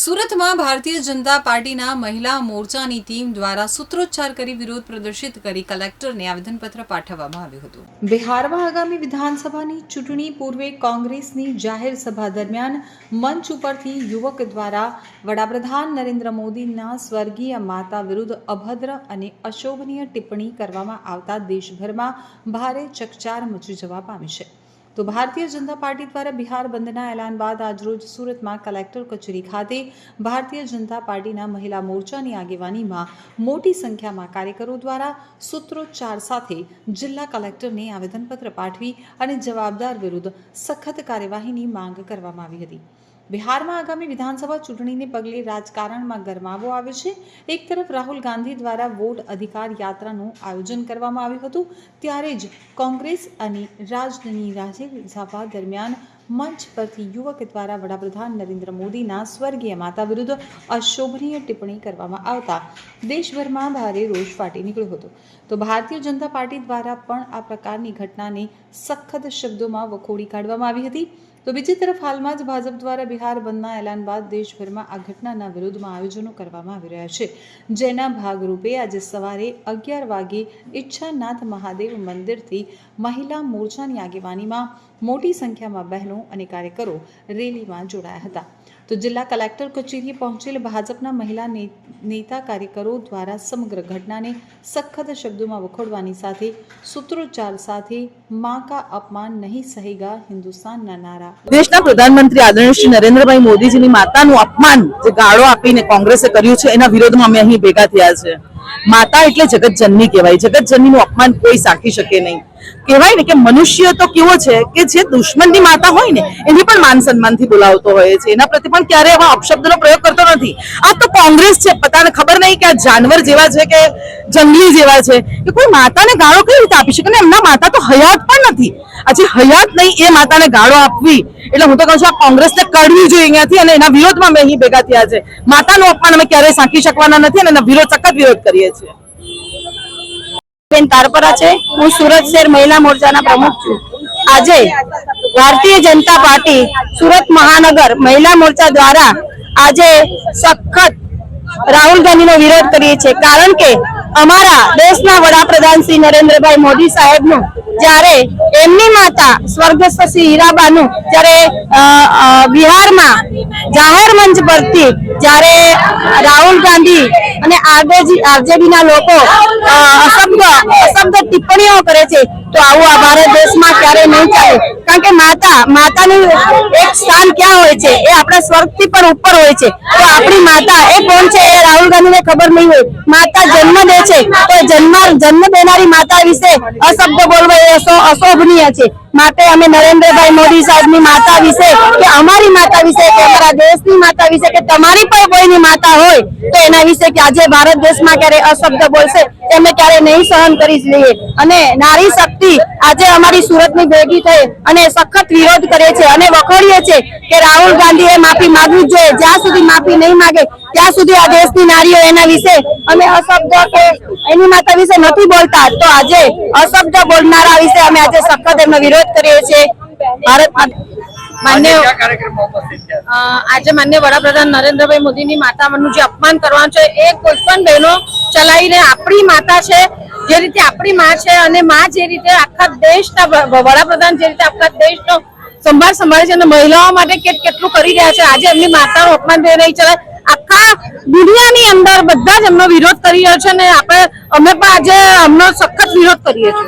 સુરતમાં ભારતીય જનતા પાર્ટીના મહિલા મોરચાની ટીમ દ્વારા સૂત્રોચ્ચાર કરી વિરોધ પ્રદર્શિત કરી કલેક્ટરને આવેદનપત્ર પાઠવવામાં આવ્યું હતું। બિહારમાં આગામી વિધાનસભાની ચૂંટણી પૂર્વે કોંગ્રેસની જાહેર સભા દરમિયાન મંચ ઉપરથી યુવક દ્વારા વડાપ્રધાન નરેન્દ્ર મોદીના સ્વર્ગીય માતા વિરુદ્ધ અભદ્ર અને અશોભનીય ટિપ્પણી કરવામાં આવતા દેશભરમાં ભારે ચકચાર મચી જવા પામી છે। તો ભારતીય જનતા પાર્ટી દ્વારા બિહાર બંધના એલાન બાદ આજરોજ સુરતમાં કલેક્ટર કચેરી ખાતે ભારતીય જનતા પાર્ટીના મહિલા મોરચાની આગેવાનીમાં મોટી સંખ્યામાં કાર્યકરો દ્વારા સૂત્રોચ્ચાર સાથે જિલ્લા કલેક્ટરને આવેદનપત્ર પાઠવી અને જવાબદાર વિરુદ્ધ સખત કાર્યવાહીની માંગ કરવામાં આવી હતી। બિહારમાં આગામી વિધાનસભા ચૂંટણીને પગલે રાજકારણમાં ગરમાવો આવ્યો છે। એક તરફ રાહુલ ગાંધી દ્વારા વોટ અધિકાર યાત્રાનું આયોજન કરવામાં આવ્યું હતું, ત્યારે જ કોંગ્રેસ અને રાજધાની રાજ્યસભા દરમિયાન મંચ પરથી યુવક દ્વારા વડાપ્રધાન નરેન્દ્ર મોદીના સ્વર્ગીય માતા વિરુદ્ધ અશોભનીય ટિપ્પણી કરવામાં આવતા દેશભરમાં ભારે રોષ ફાટી નીકળ્યો હતો। તો ભારતીય જનતા પાર્ટી દ્વારા પણ આ પ્રકારની ઘટનાને સખત શબ્દોમાં વખોડી કાઢવામાં આવી હતી। તો બીજી તરફ હાલમાં જ ભાજપ દ્વારા બિહાર બંધના એલાન બાદ દેશભરમાં આ ઘટનાના વિરોધમાં આયોજનો કરવામાં આવી રહ્યા છે, જેના ભાગરૂપે આજે સવારે 11 વાગે ઈચ્છાનાથ મહાદેવ મંદિરથી મહિલા મોરચાની આગેવાનીમાં મોટી સંખ્યામાં બહેનો અને કાર્યકરો રેલીમાં જોડાયા હતા। તો જિલ્લા કલેક્ટર કચેરીએ પહોંચેલ ભાજપના મહિલા નેતા કાર્યકરો દ્વારા સમગ્ર ઘટનાને સખત શબ્દોમાં વખોડવાની સાથે સૂત્રોચ્ચાર સાથે मां का अपमान नहीं सहेगा हिंदुस्तानના નારા દેશના પ્રધાનમંત્રી આદરણીય શ્રી નરેન્દ્રભાઈ મોદીજીની માતાનું અપમાન જે ગાળો આપીને કોંગ્રેસે કર્યું છે એના વિરોધમાં અમે અહીં ભેગા થયા છે। માતા એટલે જગતજનની કહેવાય, જગતજનનીનું અપમાન કોઈ સાકી શકે નહીં। કહેવાય ને કે મનુષ્ય તો કેવો છે કે જે દુશ્મનની માતા હોય ને એને પણ માન સન્માનથી બોલાવતો હોય છે, એના પ્રતિ પણ ક્યારે એવા અપશબ્દનો પ્રયોગ કરતો નથી। આ તો કોંગ્રેસ છે, પતાને ખબર નહીં કે આ જાનવર જેવા છે કે જંગલી જેવા છે કે કોઈ માતાને ગાળો કઈ રીતે આપી શકે ને એમના માતા તો હયાત પણ નથી। આજે હયાત નહીં એ માતાને ગાળો આપવી એટલે હું તો કહું છું આ કોંગ્રેસને કાઢવી જોઈએ અહીંયાથી અને એના વિરોધમાં અમે અહીં ભેગા થયા છે। માતાનું અપમાન અમે ક્યારેય સાંકી શકવાના નથી અને એના વિરોધ સખત વિરોધ કરીએ છીએ। બેન તારપરા છે, હું સુરત શહેર મહિલા મોરચાના પ્રમુખ છું। આજે ભારતીય જનતા પાર્ટી સુરત મહાનગર મહિલા મોરચા દ્વારા આજે સખત રાહુલ ગાંધીનો વિરોધ કરીએ છીએ, કારણ કે અમારા દેશના વડાપ્રધાન શ્રી નરેન્દ્રભાઈ મોદી સાહેબનું જ્યારે એમની માતા સ્વર્ગસ્થ શ્રી હીરાબાનું જ્યારે બિહારમાં જાહેર મંચ પરથી જ્યારે રાહુલ ગાંધી અને આરજેડીના લોકો અશબ્દ ટિપ્પણીઓ કરે છે, તો આવું આ ભારત દેશમાં ક્યારેય નહીં ચાલે। કારણ કે માતાનું એક સ્થાન ક્યાં હોય છે એ આપણા સ્વર્ગથી પણ ઉપર હોય છે। તો આપણી માતા એ કોણ છે એ રાહુલ ગાંધીને ખબર નહીં હોય। માતા જન્મ દે છે તો જન્મ દેનારી માતા વિશે અશબ્દ બોલવો એ અશોભનીય છે। માટે અમે નરેન્દ્રભાઈ મોદી સાહેબની માતા વિશે કે અમારી માતા વિશે કે અમારા દેશની માતા વિશે કે તમારી પણ કોઈની માતા હોય તો એના વિશે કે આજે ભારત દેશમાં ક્યારે અશબ્દ બોલશે અમે ક્યારે નહીં સહન કરી લઈએ। અને નારી શક્તિ આજે અમારી સુરતની ભેગી થઈ અને સખત વિરોધ કરે છે અને વખોડીએ છે કે રાહુલ ગાંધીએ માફી માંગવી જ જોઈએ। જ્યાં સુધી માફી નહીં માંગે ત્યાં સુધી આ દેશની નારીઓ એના વિશે અમે અશબ્દ કે એની માતા વિશે નથી બોલતા। તો આજે અશબ્દ બોલનારા વિશે અમે આજે સખત એમનો વિરોધ કરીએ છીએ। આજે માન્ય વડાપ્રધાન નરેન્દ્રભાઈ મોદીની માતાનું જે અપમાન કરવાનું છે એ કોઈ પણ બહેનો ચલાવીને આપણી માતા છે, જે રીતે આપણી માં છે અને માં જે રીતે આખા દેશના વડાપ્રધાન જે રીતે આખા દેશનો સંભાળે છે અને મહિલાઓ માટે કેટલું કરી રહ્યા છે, આજે એમની માતાનું અપમાન થઈ રહી છે। આખા દુનિયાની અંદર બધા જ એમનો વિરોધ કરી રહ્યા છે અને અમે પણ આજે એમનો સખત વિરોધ કરીએ છીએ।